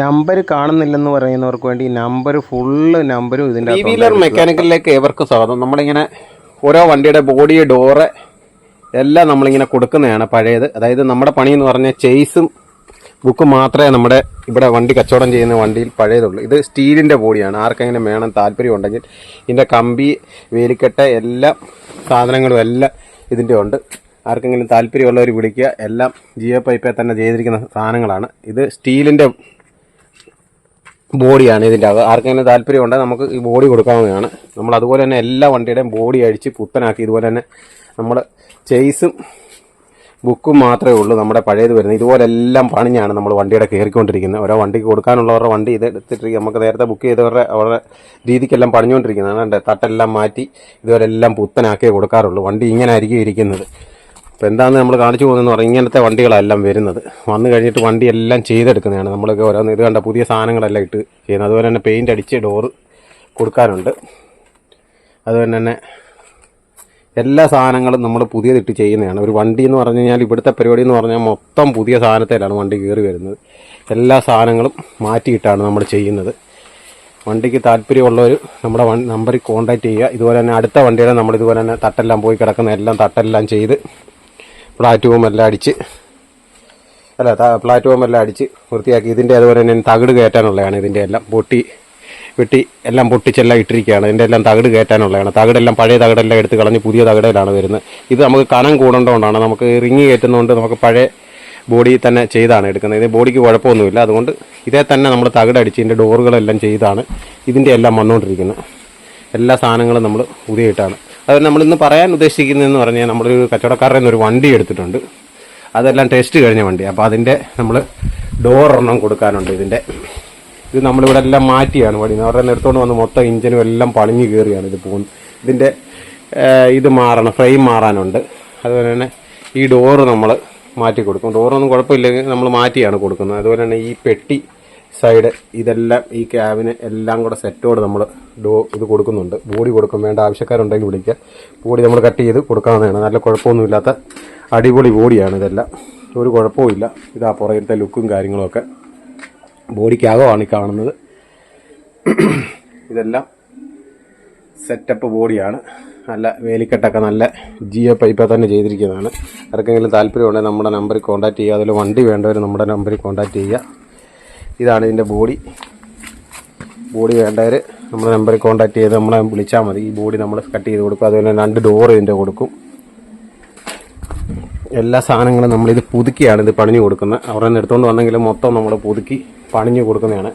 Number കാണുന്നില്ലെന്ന് പറയുന്നവർക്ക് വേണ്ടി number full നമ്പരും ഇതിൻ്റെ ത്രീ വീലർ മെക്കാനിക്കലിലേക്ക് ഏവർക്കും സ്വാഗതം. നമ്മളിങ്ങനെ ഓരോ വണ്ടിയുടെ ബോഡി, ഡോറ് എല്ലാം നമ്മളിങ്ങനെ കൊടുക്കുന്നതാണ് പഴയത്. അതായത് നമ്മുടെ പണി എന്ന് പറഞ്ഞാൽ ചേസും ബുക്കും മാത്രമേ നമ്മുടെ ഇവിടെ വണ്ടി കച്ചവടം ചെയ്യുന്ന വണ്ടിയിൽ പഴയതുള്ളൂ. ഇത് സ്റ്റീലിൻ്റെ ബോഡിയാണ്. ആർക്കെങ്കിലും വേണം താല്പര്യം ഉണ്ടെങ്കിൽ ഇതിൻ്റെ കമ്പി, വേലിക്കെട്ട് എല്ലാ സാധനങ്ങളും എല്ലാം ഇതിൻ്റെ ഉണ്ട്. ആർക്കെങ്കിലും താല്പര്യമുള്ളവർ വിളിക്കുക. എല്ലാം ജിയോ പൈപ്പിൽ തന്നെ ചെയ്തിരിക്കുന്ന സാധനങ്ങളാണ്. ഇത് സ്റ്റീലിൻ്റെ ബോഡിയാണ് ഇതിൻ്റെ അകത്ത്. ആർക്കെങ്കിലും താല്പര്യമുണ്ടെങ്കിൽ നമുക്ക് ഈ ബോഡി കൊടുക്കാവുന്നതാണ്. നമ്മൾ അതുപോലെ തന്നെ എല്ലാ വണ്ടിയുടെയും ബോഡി അടിച്ച് പുത്തനാക്കി. ഇതുപോലെ തന്നെ നമ്മൾ ചേസും ബുക്കും മാത്രമേ ഉള്ളൂ നമ്മുടെ പഴയത് വരുന്നത്. ഇതുപോലെ എല്ലാം പണിഞ്ഞാണ് നമ്മൾ വണ്ടിയുടെ കയറിക്കൊണ്ടിരിക്കുന്നത്. ഓരോ വണ്ടിക്ക് കൊടുക്കാനുള്ളവരുടെ വണ്ടി ഇത് എടുത്തിട്ട് നമുക്ക് നേരത്തെ ബുക്ക് ചെയ്തവരുടെ അവരുടെ രീതിക്കെല്ലാം പണിഞ്ഞുകൊണ്ടിരിക്കുന്നതാണ്. തട്ടെല്ലാം മാറ്റി ഇതുപോലെ എല്ലാം പുത്തനാക്കിയേ കൊടുക്കാറുള്ളൂ. വണ്ടി ഇങ്ങനെ ആയിരിക്കും ഇരിക്കുന്നത്. അപ്പോൾ എന്താണെന്ന് നമ്മൾ കാണിച്ചു പോകുന്നതെന്ന് പറഞ്ഞാൽ ഇങ്ങനത്തെ വണ്ടികളെല്ലാം വരുന്നത്. വന്നു കഴിഞ്ഞിട്ട് വണ്ടി എല്ലാം ചെയ്തെടുക്കുന്നതാണ്. നമ്മളൊക്കെ ഓരോന്ന് ഇത് കണ്ട പുതിയ സാധനങ്ങളെല്ലാം ഇട്ട് ചെയ്യുന്നത്. അതുപോലെ തന്നെ പെയിൻ്റ് അടിച്ച് ഡോറ് കൊടുക്കാനുണ്ട്. അതുപോലെ തന്നെ എല്ലാ സാധനങ്ങളും നമ്മൾ പുതിയതിട്ട് ചെയ്യുന്നതാണ്. ഒരു വണ്ടി എന്ന് പറഞ്ഞു കഴിഞ്ഞാൽ ഇവിടുത്തെ പരിപാടി എന്ന് പറഞ്ഞാൽ മൊത്തം പുതിയ സാധനത്തിലാണ് വണ്ടി കയറി വരുന്നത്. എല്ലാ സാധനങ്ങളും മാറ്റിയിട്ടാണ് നമ്മൾ ചെയ്യുന്നത്. വണ്ടിക്ക് താല്പര്യമുള്ളവർ നമ്മുടെ നമ്പറിൽ കോൺടാക്റ്റ് ചെയ്യുക. ഇതുപോലെ തന്നെ അടുത്ത വണ്ടിയുടെ നമ്മൾ ഇതുപോലെ തന്നെ തട്ടെല്ലാം പോയി കിടക്കുന്ന എല്ലാം തട്ടെല്ലാം ചെയ്ത് പ്ലാറ്റ്ഫോം എല്ലാം അടിച്ച് പ്ലാറ്റ്ഫോം എല്ലാം അടിച്ച് വൃത്തിയാക്കി. ഇതിൻ്റെ അതുപോലെ തന്നെ തകിട് കയറ്റാനുള്ളതാണ്. ഇതിൻ്റെ എല്ലാം വെട്ടി എല്ലാം പൊട്ടിച്ചെല്ലാം ഇട്ടിരിക്കുകയാണ്. ഇതിൻ്റെ എല്ലാം തകിട് കയറ്റാനുള്ളതാണ്. തകിടെല്ലാം പഴയ തകിടെല്ലാം എടുത്ത് കളഞ്ഞ് പുതിയ തകിടയിലാണ് വരുന്നത്. ഇത് നമുക്ക് കനം കൂടേണ്ടതുകൊണ്ടാണ്. നമുക്ക് റിങ് കയറ്റുന്നതുകൊണ്ട് നമുക്ക് പഴയ ബോഡി തന്നെ ചെയ്താണ് എടുക്കുന്നത്. ഇത് ബോഡിക്ക് കുഴപ്പമൊന്നുമില്ല. അതുകൊണ്ട് ഇതേ തന്നെ നമ്മൾ തകിടടിച്ച് ഇതിൻ്റെ ഡോറുകളെല്ലാം ചെയ്താണ് ഇതിൻ്റെ എല്ലാം വന്നുകൊണ്ടിരിക്കുന്നത്. എല്ലാ സാധനങ്ങളും നമ്മൾ പുതിയതായിട്ടാണ്. അത് നമ്മളിന്ന് പറയാൻ ഉദ്ദേശിക്കുന്നതെന്ന് പറഞ്ഞാൽ നമ്മളൊരു കച്ചവടക്കാരുടെ നിന്ന് ഒരു വണ്ടി എടുത്തിട്ടുണ്ട്. അതെല്ലാം ടെസ്റ്റ് കഴിഞ്ഞ വണ്ടി. അപ്പോൾ അതിൻ്റെ നമ്മൾ ഡോറെണ്ണം കൊടുക്കാനുണ്ട്. ഇത് നമ്മളിവിടെ എല്ലാം മാറ്റിയാണ് പണി. അവരുടെ എടുത്തുകൊണ്ട് വന്ന് മൊത്തം ഇഞ്ചിനും എല്ലാം പണിഞ്ഞ് കയറിയാണ് ഇത് പോകുന്നത്. ഇതിൻ്റെ ഇത് മാറണം, ഫ്രെയിം മാറാനുണ്ട്. അതുപോലെ തന്നെ ഈ ഡോറ് നമ്മൾ മാറ്റി കൊടുക്കും. ഡോറൊന്നും കുഴപ്പമില്ലെങ്കിൽ നമ്മൾ മാറ്റിയാണ് കൊടുക്കുന്നത്. അതുപോലെ തന്നെ ഈ പെട്ടി സൈഡ് ഇതെല്ലാം ഈ ക്യാബിന് എല്ലാം കൂടെ സെറ്റോട് നമ്മൾ ഇത് കൊടുക്കുന്നുണ്ട്. ബോഡി കൊടുക്കും. വേണ്ട ആവശ്യക്കാരുണ്ടെങ്കിൽ വിളിക്കുക. ബോഡി നമ്മൾ കട്ട് ചെയ്ത് കൊടുക്കാവുന്നതാണ്. നല്ല കുഴപ്പമൊന്നുമില്ലാത്ത അടിപൊളി ബോഡിയാണ് ഇതെല്ലാം. ഒരു കുഴപ്പമില്ല. ഇതാ പുറകിലത്തെ ലുക്കും കാര്യങ്ങളുമൊക്കെ ബോഡിക്കകമാണ് ഈ കാണുന്നത്. ഇതെല്ലാം സെറ്റപ്പ് ബോഡിയാണ്. നല്ല വേലിക്കെട്ടൊക്കെ നല്ല ജിയോ പൈപ്പിൽ തന്നെ ചെയ്തിരിക്കുന്നതാണ്. ആർക്കെങ്കിലും താല്പര്യമുണ്ടെങ്കിൽ നമ്മുടെ നമ്പറിൽ കോൺടാക്റ്റ് ചെയ്യുക. അതിൽ വണ്ടി വേണ്ടവർ നമ്മുടെ നമ്പറിൽ കോൺടാക്റ്റ് ചെയ്യുക. ഇതാണ് ഇതിൻ്റെ ബോഡി വേണ്ടവർ നമ്മുടെ നമ്പറിൽ കോൺടാക്റ്റ് ചെയ്ത് നമ്മളെ വിളിച്ചാൽ മതി. ഈ ബോഡി നമ്മൾ കട്ട് ചെയ്ത് കൊടുക്കും. അതുപോലെ 2 ഡോർ ഇതിൻ്റെ കൊടുക്കും. എല്ലാ സാധനങ്ങളും നമ്മളിത് പുതുക്കിയാണ് ഇത് പണിഞ്ഞു കൊടുക്കുന്നത്. അവരുടെ എടുത്തുകൊണ്ട് വന്നെങ്കിലും മൊത്തം നമ്മൾ പുതുക്കി പണിഞ്ഞു കൊടുക്കുന്നതാണ്.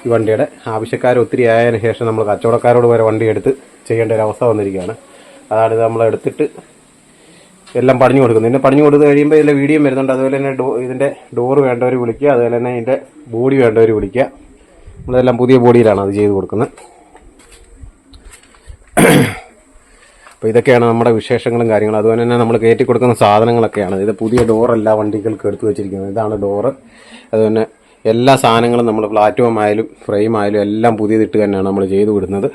ഈ വണ്ടിയുടെ ആവശ്യക്കാർ ഒത്തിരി ആയതിനു ശേഷം നമ്മൾ കച്ചവടക്കാരോട് വരെ വണ്ടി എടുത്ത് ചെയ്യേണ്ട ഒരു അവസ്ഥ വന്നിരിക്കുകയാണ്. അതാണ് ഇത് നമ്മൾ എടുത്തിട്ട് എല്ലാം പണിഞ്ഞു കൊടുക്കുന്നത്. ഇതിൻ്റെ പണിഞ്ഞു കൊടുത്ത് കഴിയുമ്പോൾ ഇതിൻ്റെ വീഡിയോ വരുന്നുണ്ട്. അതുപോലെ തന്നെ ഇതിൻ്റെ ഡോറ് വേണ്ടവർ വിളിക്കുക. അതുപോലെ തന്നെ ഇതിൻ്റെ ബോഡി വേണ്ടവർ വിളിക്കുക. നമ്മളെല്ലാം പുതിയ ബോഡിയിലാണ് അത് ചെയ്ത് കൊടുക്കുന്നത്. അപ്പോൾ ഇതൊക്കെയാണ് നമ്മുടെ വിശേഷങ്ങളും കാര്യങ്ങളും. അതുപോലെ തന്നെ നമ്മൾ കയറ്റി കൊടുക്കുന്ന സാധനങ്ങളൊക്കെയാണ്. ഇത് പുതിയ ഡോറെല്ലാം വണ്ടികൾക്ക് എടുത്തു വെച്ചിരിക്കുന്നത്. ഇതാണ് ഡോറ്. അതുപോലെ എല്ലാ സാധനങ്ങളും നമ്മൾ പ്ലാറ്റ്ഫോം ആയാലും ഫ്രെയിം ആയാലും എല്ലാം പുതിയതിട്ട് തന്നെയാണ് നമ്മൾ ചെയ്തു വിടുന്നത്.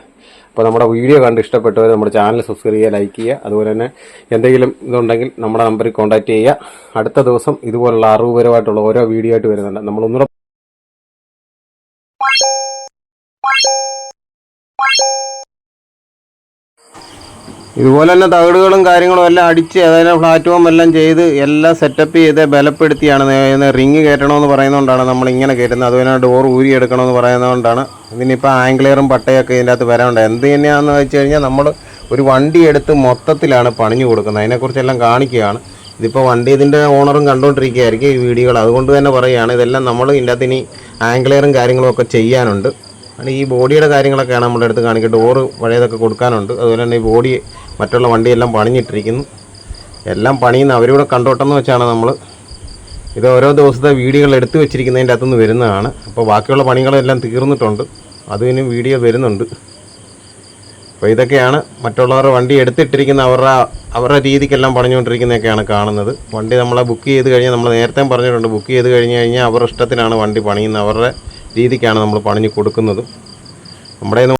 അപ്പോൾ നമ്മുടെ വീഡിയോ കണ്ട് ഇഷ്ടപ്പെട്ടവർ നമ്മുടെ ചാനൽ സബ്സ്ക്രൈബ് ചെയ്യുക, ലൈക്ക് ചെയ്യുക. അതുപോലെ തന്നെ എന്തെങ്കിലും ഇതുണ്ടെങ്കിൽ നമ്മുടെ നമ്പറിൽ കോൺടാക്റ്റ് ചെയ്യുക. അടുത്ത ദിവസം ഇതുപോലുള്ള അറിവുപരമായിട്ടുള്ള ഓരോ വീഡിയോ ആയിട്ട് വരുന്നുണ്ട്. നമ്മളൊന്നുകൂടെ ഇതുപോലെ തന്നെ തകിടുകളും കാര്യങ്ങളും എല്ലാം അടിച്ച് അതിനെ പ്ലാറ്റ്ഫോം എല്ലാം ചെയ്ത് എല്ലാം സെറ്റപ്പ് ചെയ്ത് ബലപ്പെടുത്തിയാണ്. റിങ് കയറ്റണമെന്ന് പറയുന്നതുകൊണ്ടാണ് നമ്മൾ ഇങ്ങനെ കയറ്റുന്നത്. അതുപോലെ ഡോർ ഊരിയെടുക്കണമെന്ന് പറയുന്നതുകൊണ്ടാണ്. ഇതിനിപ്പോൾ ആംഗ്ലെയറും പട്ടയൊക്കെ ഇതിൻ്റെ അകത്ത് വരാനുണ്ട്. എന്ത് തന്നെയാണെന്ന് വെച്ച് കഴിഞ്ഞാൽ നമ്മൾ ഒരു വണ്ടി എടുത്ത് മൊത്തത്തിലാണ് പണിഞ്ഞു കൊടുക്കുന്നത്. അതിനെക്കുറിച്ചെല്ലാം കാണിക്കുകയാണ്. ഇതിപ്പോൾ വണ്ടി ഇതിൻ്റെ ഓണറും കണ്ടുകൊണ്ടിരിക്കുകയായിരിക്കും ഈ വീഡിയോകൾ. അതുകൊണ്ട് തന്നെ പറയുകയാണ് ഇതെല്ലാം നമ്മൾ ഇതിൻ്റെ അകത്ത് ഇനി ആംഗ്ലെയറും കാര്യങ്ങളും ഒക്കെ ചെയ്യാനുണ്ട്. ഈ ബോഡിയുടെ കാര്യങ്ങളൊക്കെയാണ് നമ്മുടെ അടുത്ത് കാണിക്കുക. ഡോറ് പഴയതൊക്കെ കൊടുക്കാനുണ്ട്. അതുപോലെ തന്നെ ഈ ബോഡി മറ്റുള്ള വണ്ടിയെല്ലാം പണിഞ്ഞിട്ടിരിക്കുന്നു. എല്ലാം പണിയുന്ന അവരിവിടെ കണ്ടോട്ടെന്ന് വെച്ചാണ് നമ്മൾ ഇത് ഓരോ ദിവസത്തെ വീഡിയോകൾ എടുത്തു വെച്ചിരിക്കുന്നതിൻ്റെ അകത്തുനിന്ന് വരുന്നതാണ്. അപ്പോൾ ബാക്കിയുള്ള പണികളെല്ലാം തീർന്നിട്ടുണ്ട്. അതിന് വീഡിയോ വരുന്നുണ്ട്. അപ്പോൾ ഇതൊക്കെയാണ് മറ്റുള്ളവരുടെ വണ്ടി എടുത്തിട്ടിരിക്കുന്ന അവരുടെ രീതിക്കെല്ലാം പണിഞ്ഞുകൊണ്ടിരിക്കുന്നതൊക്കെയാണ് കാണുന്നത്. വണ്ടി നമ്മളെ ബുക്ക് ചെയ്ത് കഴിഞ്ഞാൽ നമ്മൾ നേരത്തെ പറഞ്ഞിട്ടുണ്ട്, ബുക്ക് ചെയ്ത് കഴിഞ്ഞാൽ അവരുടെ ഇഷ്ടത്തിനാണ് വണ്ടി പണിയുന്നത്. അവരുടെ രീതിക്കാണ് നമ്മൾ പണിഞ്ഞ് കൊടുക്കുന്നത്. നമ്മുടെ